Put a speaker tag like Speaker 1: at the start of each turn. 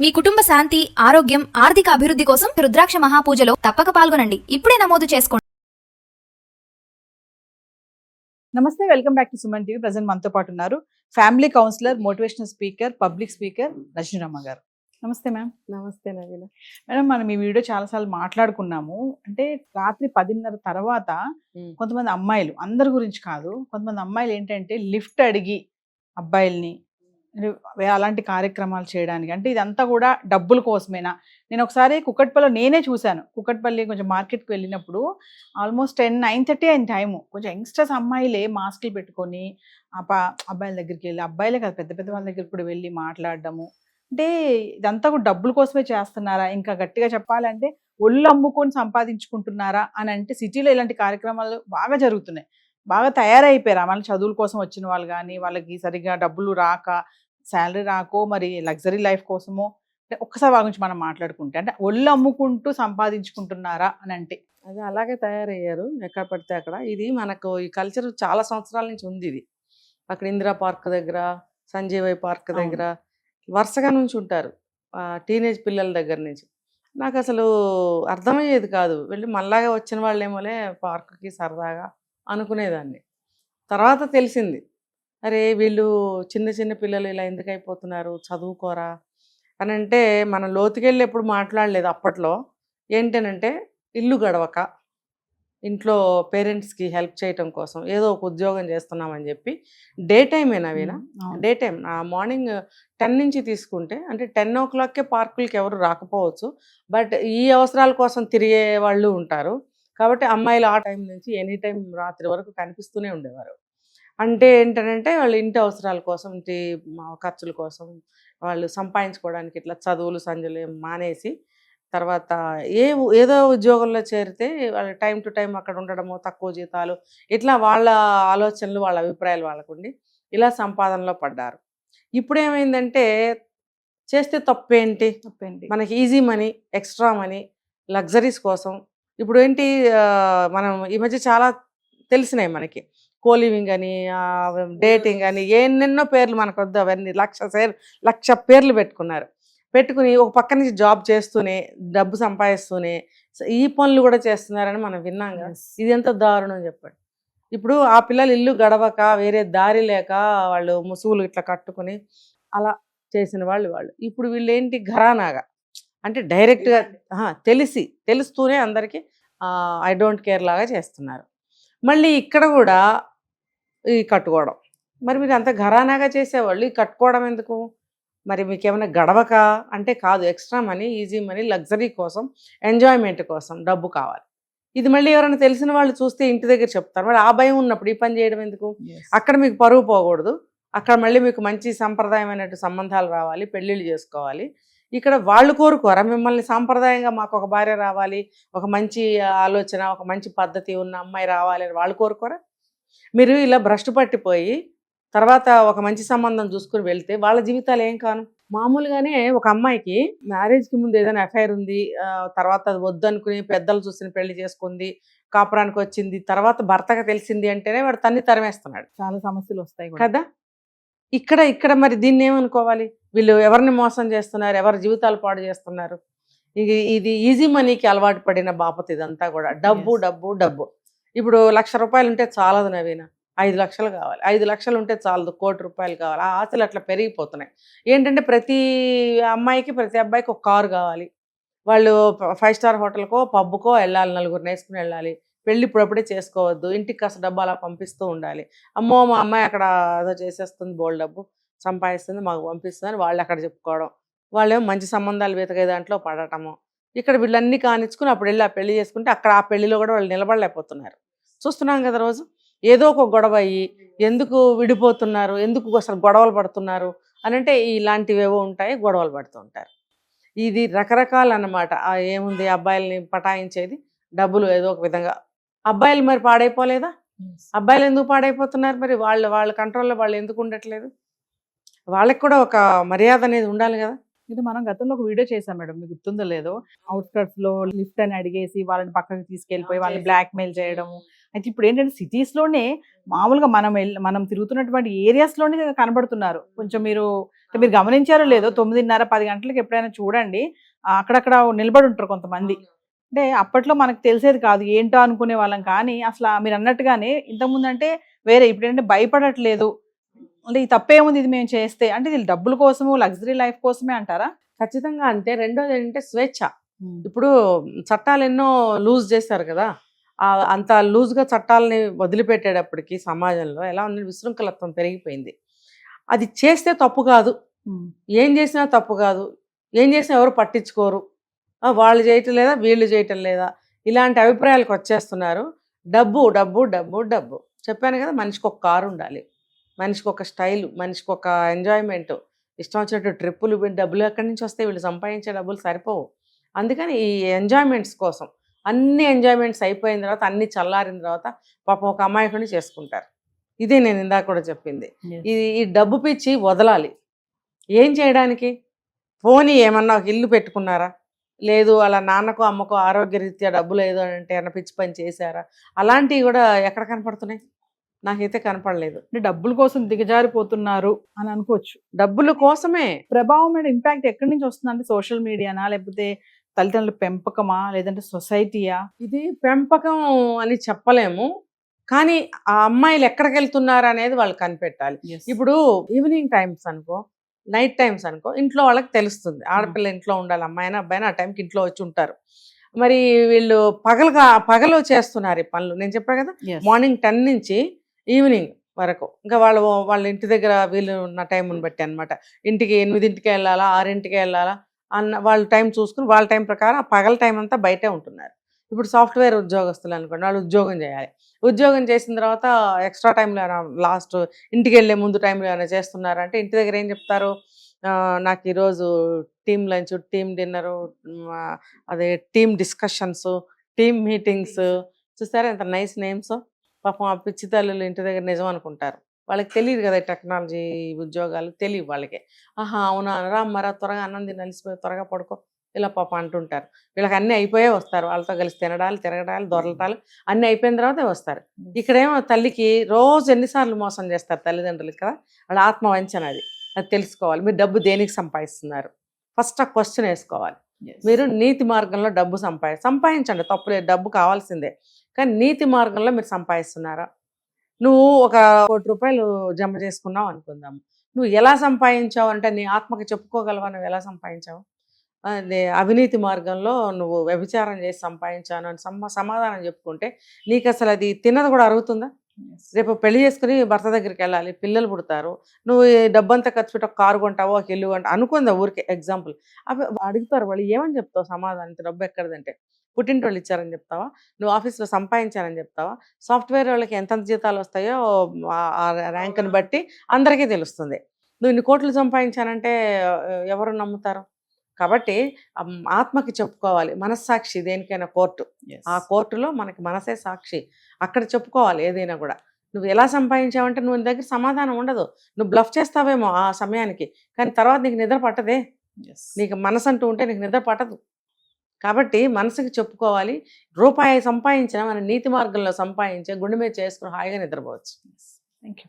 Speaker 1: మీ కుటుంబ శాంతి, ఆరోగ్యం, ఆర్థిక అభివృద్ధి కోసం రుద్రాక్ష మహాపూజలో తప్పక పాల్గొనండి. ఇప్పుడే నమోదు చేసుకోండి.
Speaker 2: నమస్తే, welcome back to Suman TV. Present మనతో పాటు ఉన్నారు family counsellor, motivational speaker, public speaker Rajaniramma గారు. నమస్తే మ్యామ్.
Speaker 3: నమస్తే నవీన.
Speaker 2: మేడం, మనం ఈ వీడియో చాలాసార్లు మాట్లాడుకున్నాము. అంటే రాత్రి 10:30 తర్వాత కొంతమంది అమ్మాయిలు, అందరి గురించి కాదు, కొంతమంది అమ్మాయిలు ఏంటంటే లిఫ్ట్ అడిగి అబ్బాయిల్ని అలాంటి కార్యక్రమాలు చేయడానికి, అంటే ఇదంతా కూడా డబ్బుల కోసమేనా? నేను ఒకసారి కుక్కట్పల్లిలో నేనే చూశాను. కుక్కట్పల్లి కొంచెం మార్కెట్కి వెళ్ళినప్పుడు ఆల్మోస్ట్ 9:30 అయిన టైము. కొంచెం యంగ్స్టర్స్ అమ్మాయిలే మాస్కులు పెట్టుకొని అబ్బాయిల దగ్గరికి వెళ్ళి, అబ్బాయిలే కాదు పెద్ద పెద్ద వాళ్ళ దగ్గరికి కూడా వెళ్ళి మాట్లాడడము. అంటే ఇదంతా కూడా డబ్బుల కోసమే చేస్తున్నారా? ఇంకా గట్టిగా చెప్పాలంటే ఒళ్ళు అమ్ముకొని సంపాదించుకుంటున్నారా అని అంటే సిటీలో ఇలాంటి కార్యక్రమాలు బాగా జరుగుతున్నాయి. బాగా తయారైపోయారు. మన చదువుల కోసం వచ్చిన వాళ్ళు కానీ, వాళ్ళకి సరిగ్గా డబ్బులు రాక, శాలరీ రాకో, మరి లగ్జరీ లైఫ్ కోసమో, అంటే ఒక్కసారి వాళ్ళ గురించి మనం మాట్లాడుకుంటే, అంటే ఒళ్ళు అమ్ముకుంటూ సంపాదించుకుంటున్నారా అని అంటే
Speaker 3: అది అలాగే తయారయ్యారు ఎక్కడ పడితే అక్కడ. ఇది మనకు ఈ కల్చర్ చాలా సంవత్సరాల నుంచి ఉంది. ఇది అక్కడ ఇందిరా పార్క్ దగ్గర, సంజీవయ్య పార్క్ దగ్గర వరుసగా నుంచి ఉంటారు టీనేజ్ పిల్లల దగ్గర నుంచి. నాకు అసలు అర్థమయ్యేది కాదు. వెళ్ళి మళ్ళాగా వచ్చిన వాళ్ళేమోలే పార్క్కి సరదాగా అనుకునేదాన్ని. తర్వాత తెలిసింది, అరే వీళ్ళు చిన్న చిన్న పిల్లలు ఇలా ఎందుకు అయిపోతున్నారు, చదువుకోరా అని. అంటే మనం లోతుకెళ్ళి ఎప్పుడు మాట్లాడలేదు అప్పట్లో. ఏంటనంటే ఇల్లు గడవక, ఇంట్లో పేరెంట్స్కి హెల్ప్ చేయటం కోసం ఏదో ఒక ఉద్యోగం చేస్తున్నామని చెప్పి డే టైమేనావేనా, డే టైం మార్నింగ్ 10 నుంచి తీసుకుంటే, అంటే 10 o'clockకే పార్కులకి ఎవరు రాకపోవచ్చు, బట్ ఈ అవసరాల కోసం తిరిగే వాళ్ళు ఉంటారు. కాబట్టి అమ్మాయిలు ఆ టైం నుంచి ఎనీ టైం రాత్రి వరకు కనిపిస్తూనే ఉండేవారు. అంటే ఏంటంటే వాళ్ళు ఇంటి అవసరాల కోసం, ఇంటి ఖర్చుల కోసం, వాళ్ళు సంపాదించుకోవడానికి ఇట్లా చదువులు సంజలు మానేసి, తర్వాత ఏదో ఉద్యోగంలో చేరితే వాళ్ళు టైం టు టైం అక్కడ ఉండడము, తక్కువ జీతాలు, ఇట్లా వాళ్ళ ఆలోచనలు, వాళ్ళ అభిప్రాయాలు వాళ్ళకుండి ఇలా సంపాదనలో పడ్డారు. ఇప్పుడు ఏమైందంటే చేస్తే తప్పేంటి, మనకి easy money, extra money, luxuries కోసం. ఇప్పుడు ఏంటి, మనం ఈ మధ్య చాలా తెలిసినాయి మనకి, కోలివింగ్ అని, డేటింగ్ అని, ఎన్నెన్నో పేర్లు మనకు వద్దు, అవన్నీ 1,00,000 పేర్లు పెట్టుకుని ఒక పక్క నుంచి జాబ్ చేస్తూనే డబ్బు సంపాదిస్తూనే ఈ పనులు కూడా చేస్తున్నారని మనం విన్నాం కదా. ఇది ఎంత దారుణం చెప్పండి. ఇప్పుడు ఆ పిల్లలు ఇల్లు గడవక, వేరే దారి లేక, వాళ్ళు ముసుగులు ఇట్లా కట్టుకుని అలా చేసిన వాళ్ళు. ఇప్పుడు వీళ్ళు ఏంటి, ఘరానాగా, అంటే డైరెక్ట్గా తెలుస్తూనే అందరికీ ఐ డోంట్ కేర్ లాగా చేస్తున్నారు. మళ్ళీ ఇక్కడ కూడా ఈ కట్టుకోవడం. మరి మీరు అంత ఘరానాగా చేసేవాళ్ళు ఈ కట్టుకోవడం ఎందుకు? మరి మీకు ఏమైనా గడవక అంటే కాదు, extra money, easy money, luxury కోసం, ఎంజాయ్మెంట్ కోసం డబ్బు కావాలి. ఇది మళ్ళీ ఎవరైనా తెలిసిన వాళ్ళు చూస్తే ఇంటి దగ్గర చెప్తారు. మరి ఆ భయం ఉన్నప్పుడు ఈ పని చేయడం ఎందుకు? అక్కడ మీకు పరువు పోకూడదు, అక్కడ మళ్ళీ మీకు మంచి సంప్రదాయమైనట్టు సంబంధాలు రావాలి, పెళ్ళిళ్ళు చేసుకోవాలి. ఇక్కడ వాళ్ళు కోరుకోరా మిమ్మల్ని సాంప్రదాయంగా, మాకు ఒక భార్య రావాలి, ఒక మంచి ఆలోచన, ఒక మంచి పద్ధతి ఉన్న అమ్మాయి రావాలి అని వాళ్ళు కోరుకోరా? మీరు ఇలా భ్రష్టు పట్టిపోయి తర్వాత ఒక మంచి సంబంధం చూసుకుని వెళ్తే వాళ్ళ జీవితాలు ఏం కాను. మామూలుగానే ఒక అమ్మాయికి మ్యారేజ్కి ముందు ఏదైనా అఫైర్ ఉంది, తర్వాత అది వద్దనుకుని పెద్దలు చూసిన పెళ్లి చేసుకుంది, కాపురానికి వచ్చింది, తర్వాత భర్తగా తెలిసింది అంటేనే వాడు తన్ని తరిమేస్తున్నాడు.
Speaker 2: చాలా సమస్యలు వస్తాయి
Speaker 3: కదా. ఇక్కడ మరి దీన్ని ఏమనుకోవాలి? వీళ్ళు ఎవరిని మోసం చేస్తున్నారు, ఎవరి జీవితాలు పాడు చేస్తున్నారు? ఇది ఈజీ మనీకి అలవాటు పడిన బాపత ఇదంతా కూడా. డబ్బు డబ్బు డబ్బు. ఇప్పుడు 1,00,000 రూపాయలు ఉంటే చాలదు నవీన, 5 లక్షలు కావాలి. 5 లక్షలు ఉంటే చాలదు, 1 కోటి రూపాయలు కావాలి. ఆ ఆశలు అట్లా పెరిగిపోతున్నాయి. ఏంటంటే ప్రతి అమ్మాయికి, ప్రతి అబ్బాయికి ఒక కారు కావాలి. వాళ్ళు 5 స్టార్ హోటల్కో, పబ్కో వెళ్ళాలి, 4గురిని వేసుకుని వెళ్ళాలి. పెళ్ళి ఇప్పుడప్పుడే చేసుకోవద్దు, ఇంటికి కాస్త డబ్బు అలా పంపిస్తూ ఉండాలి. అమ్మో మా అమ్మాయి అక్కడ ఏదో చేసేస్తుంది, బోల్డ్ డబ్బు సంపాదిస్తుంది, మాకు పంపిస్తుంది అని వాళ్ళు అక్కడ చెప్పుకోవడం. వాళ్ళేమో మంచి సంబంధాలు వెతకే దాంట్లో పడటము. ఇక్కడ వీళ్ళన్నీ కానిచ్చుకుని అప్పుడు వెళ్ళి ఆ పెళ్లి చేసుకుంటే అక్కడ ఆ పెళ్లిలో కూడా వాళ్ళు నిలబడలేకపోతున్నారు. చూస్తున్నాం కదా రోజు. ఏదో ఒక గొడవ అయ్యి ఎందుకు విడిపోతున్నారు, ఎందుకు అసలు గొడవలు పడుతున్నారు అని అంటే ఇలాంటివేవో ఉంటాయి, గొడవలు పడుతూ ఉంటారు. ఇది రకరకాలు అన్నమాట. ఏముంది, అబ్బాయిల్ని పటాయించేది డబ్బులు ఏదో ఒక విధంగా. అబ్బాయిలు మరి పాడైపోలేదా? అబ్బాయిలు ఎందుకు పాడైపోతున్నారు? మరి వాళ్ళ కంట్రోల్లో వాళ్ళు ఎందుకు ఉండట్లేదు? వాళ్ళకి కూడా ఒక మర్యాద అనేది ఉండాలి కదా.
Speaker 2: ఇది మనం గతంలో ఒక వీడియో చేసాం మేడం, మీకు గుర్తుందో లేదో. అవుట్స్కట్స్ లో లిఫ్ట్ అని అడిగేసి వాళ్ళని పక్కకి తీసుకెళ్ళిపోయి వాళ్ళని బ్లాక్ మెయిల్ చేయడము, అయితే ఇప్పుడు ఏంటంటే సిటీస్లోనే మామూలుగా మనం తిరుగుతున్నటువంటి ఏరియాస్లోనే కనబడుతున్నారు. కొంచెం మీరు గమనించారో లేదో 9:30 10 గంటలకు ఎప్పుడైనా చూడండి, అక్కడక్కడ నిలబడి ఉంటారు కొంతమంది. అంటే అప్పట్లో మనకు తెలిసేది కాదు, ఏంటో అనుకునే వాళ్ళం. కానీ అసలు మీరు అన్నట్టుగానే ఇంతకుముందు అంటే వేరే, ఇప్పుడు ఏంటంటే భయపడట్లేదు. అంటే ఈ తప్పేముంది ఇది మేము చేస్తే, అంటే ఇది డబ్బుల కోసము లగ్జరీ లైఫ్ కోసమే అంటారా?
Speaker 3: ఖచ్చితంగా అంతే. రెండోది ఏంటంటే స్వేచ్ఛ. ఇప్పుడు చట్టాలు ఎన్నో లూజ్ చేశారు కదా, అంత లూజ్గా చట్టాలని వదిలిపెట్టేటప్పటికి సమాజంలో ఎలా ఉంది, విశృంఖలత్వం పెరిగిపోయింది. అది చేస్తే తప్పు కాదు, ఏం చేసినా తప్పు కాదు, ఏం చేసినా ఎవరు పట్టించుకోరు, వాళ్ళు చేయటం లేదా వీళ్ళు చేయటం లేదా, ఇలాంటి అభిప్రాయాలకు వచ్చేస్తున్నారు. డబ్బు డబ్బు డబ్బు డబ్బు చెప్పాను కదా, మనిషికి ఒక కారు ఉండాలి, మనిషికి ఒక స్టైల్, మనిషికి ఒక ఎంజాయ్మెంట్, ఇష్టం వచ్చినట్టు ట్రిప్పులు. డబ్బులు ఎక్కడి నుంచి వస్తే, వీళ్ళు సంపాదించే డబ్బులు సరిపోవు. అందుకని ఈ ఎంజాయ్మెంట్స్ కోసం అన్ని ఎంజాయ్మెంట్స్ అయిపోయిన తర్వాత, అన్ని చల్లారిన తర్వాత పాపం ఒక అమాయకుడిని చేసుకుంటారు. ఇదే నేను ఇందాక కూడా చెప్పింది. ఈ డబ్బు పిచ్చి వదలాలి. ఏం చేయడానికి? పోనీ ఏమన్నా ఒక ఇల్లు పెట్టుకున్నారా, లేదు అలా నాన్నకో అమ్మకో ఆరోగ్యరీత్యా డబ్బు లేదు అని అంటే ఏమన్నా పిచ్చి పని చేశారా, అలాంటివి కూడా ఎక్కడ కనపడుతున్నాయి? నాకైతే కనపడలేదు.
Speaker 2: అంటే డబ్బుల కోసం దిగజారిపోతున్నారు అని అనుకోవచ్చు.
Speaker 3: డబ్బుల కోసమే.
Speaker 2: ప్రభావం మీద ఇంపాక్ట్ ఎక్కడి నుంచి వస్తుందంటే సోషల్ మీడియానా, లేకపోతే తల్లిదండ్రుల పెంపకమా, లేదంటే సొసైటీయా?
Speaker 3: ఇది పెంపకం అని చెప్పలేము, కానీ ఆ అమ్మాయిలు ఎక్కడికి వెళ్తున్నారు అనేది వాళ్ళు కనిపెట్టాలి. ఇప్పుడు ఈవినింగ్ టైమ్స్ అనుకో, నైట్ టైమ్స్ అనుకో, ఇంట్లో వాళ్ళకి తెలుస్తుంది ఆడపిల్ల ఇంట్లో ఉండాలి, అమ్మాయినా అబ్బాయినా ఆ టైంకి ఇంట్లో వచ్చి ఉంటారు. మరి వీళ్ళు పగలు చేస్తున్నారు ఈ పనులు. నేను చెప్పా కదా, మార్నింగ్ 10 నుంచి ఈవినింగ్ వరకు, ఇంకా వాళ్ళ ఇంటి దగ్గర వీళ్ళు ఉన్న టైంని బట్టి అనమాట. ఇంటికి 8ంటికి వెళ్ళాలా, 6ంటికి వెళ్ళాలా అన్న వాళ్ళ టైం చూసుకుని, వాళ్ళ టైం ప్రకారం ఆ పగల టైం అంతా బయటే ఉంటున్నారు. ఇప్పుడు సాఫ్ట్వేర్ ఉద్యోగస్తులు అనుకోండి, వాళ్ళు ఉద్యోగం చేయాలి. ఉద్యోగం చేసిన తర్వాత ఎక్స్ట్రా టైంలో లాస్ట్ ఇంటికి వెళ్ళే ముందు టైంలో ఏమైనా చేస్తున్నారంటే ఇంటి దగ్గర ఏం చెప్తారు, నాకు ఈరోజు టీమ్ లంచ్, టీమ్ డిన్నరు, అదే టీమ్ డిస్కషన్స్, టీమ్ మీటింగ్స్. చూస్తారా ఎంత నైస్ నేమ్స్. పాపం ఆ పిచ్చి తల్లులు ఇంటి దగ్గర నిజం అనుకుంటారు. వాళ్ళకి తెలియదు కదా టెక్నాలజీ ఉద్యోగాలు, తెలియదు వాళ్ళకి. ఆహా అవునా, మరా త్వరగా అన్నం తిని అలసిపోయి త్వరగా పడుకో, ఇలా పాపం అంటుంటారు. వీళ్ళకి అన్నీ అయిపోయే వస్తారు, వాళ్ళతో కలిసి తినడాలు తిరగడాలు దొరలటాలు అన్నీ అయిపోయిన తర్వాతే వస్తారు. ఇక్కడేమో తల్లికి రోజు ఎన్నిసార్లు మోసం చేస్తారు తల్లిదండ్రులకి కదా, వాళ్ళ ఆత్మవంచన అది తెలుసుకోవాలి. మీరు డబ్బు దేనికి సంపాదిస్తున్నారు, ఫస్ట్ ఆ క్వశ్చన్ వేసుకోవాలి. మీరు నీతి మార్గంలో డబ్బు సంపాదించండి, తప్పులేదు, డబ్బు కావాల్సిందే, కానీ నీతి మార్గంలో మీరు సంపాదిస్తున్నారా? నువ్వు ఒక ₹1,00,00,000 జమ చేసుకున్నావు అనుకుందాము, నువ్వు ఎలా సంపాదించావు అంటే నీ ఆత్మకి చెప్పుకోగలవా నువ్వు ఎలా సంపాదించావు? అదే అవినీతి మార్గంలో నువ్వు వ్యభిచారం చేసి సంపాదించాను అని సమాధానం చెప్పుకుంటే నీకు అసలు అది తిన్నది కూడా అరుగుతుందా? రేపు పెళ్లి చేసుకుని భర్త దగ్గరికి వెళ్ళాలి, పిల్లలు పుడతారు, నువ్వు డబ్బంతా ఖర్చు పెట్టి ఒక కారు కొంటావో ఒక ఇల్లు కొంటావు అనుకుందా, ఊరికే ఎగ్జాంపుల్. అవి అడుగుతారు, వాళ్ళు ఏమని చెప్తావు సమాధానం? డబ్బు ఎక్కడదంటే పుట్టింటి వాళ్ళు ఇచ్చారని చెప్తావా, నువ్వు ఆఫీస్లో సంపాదించానని చెప్తావా? సాఫ్ట్వేర్ వాళ్ళకి ఎంతెంత జీతాలు వస్తాయో ఆ ర్యాంక్ని బట్టి అందరికీ తెలుస్తుంది. నువ్వు ఇన్ని కోట్లు సంపాదించానంటే ఎవరు నమ్ముతారు? కాబట్టి ఆత్మకి చెప్పుకోవాలి. మనస్సాక్షి దేనికైనా కోర్టు, ఆ కోర్టులో మనకి మనసే సాక్షి, అక్కడ చెప్పుకోవాలి ఏదైనా కూడా. నువ్వు ఎలా సంపాదించావంటే నువ్వు దగ్గర సమాధానం ఉండదు. నువ్వు బ్లఫ్ చేస్తావేమో ఆ సమయానికి, కానీ తర్వాత నీకు నిద్ర పట్టదే. నీకు మనసు అంటూ ఉంటే నీకు నిద్ర పట్టదు. కాబట్టి మనసుకి చెప్పుకోవాలి. రూపాయి సంపాదించినా మన నీతి మార్గంలో సంపాదించే గుండె మీద చేసుకుని హాయిగా నిద్రపోవచ్చు.
Speaker 2: Thank you.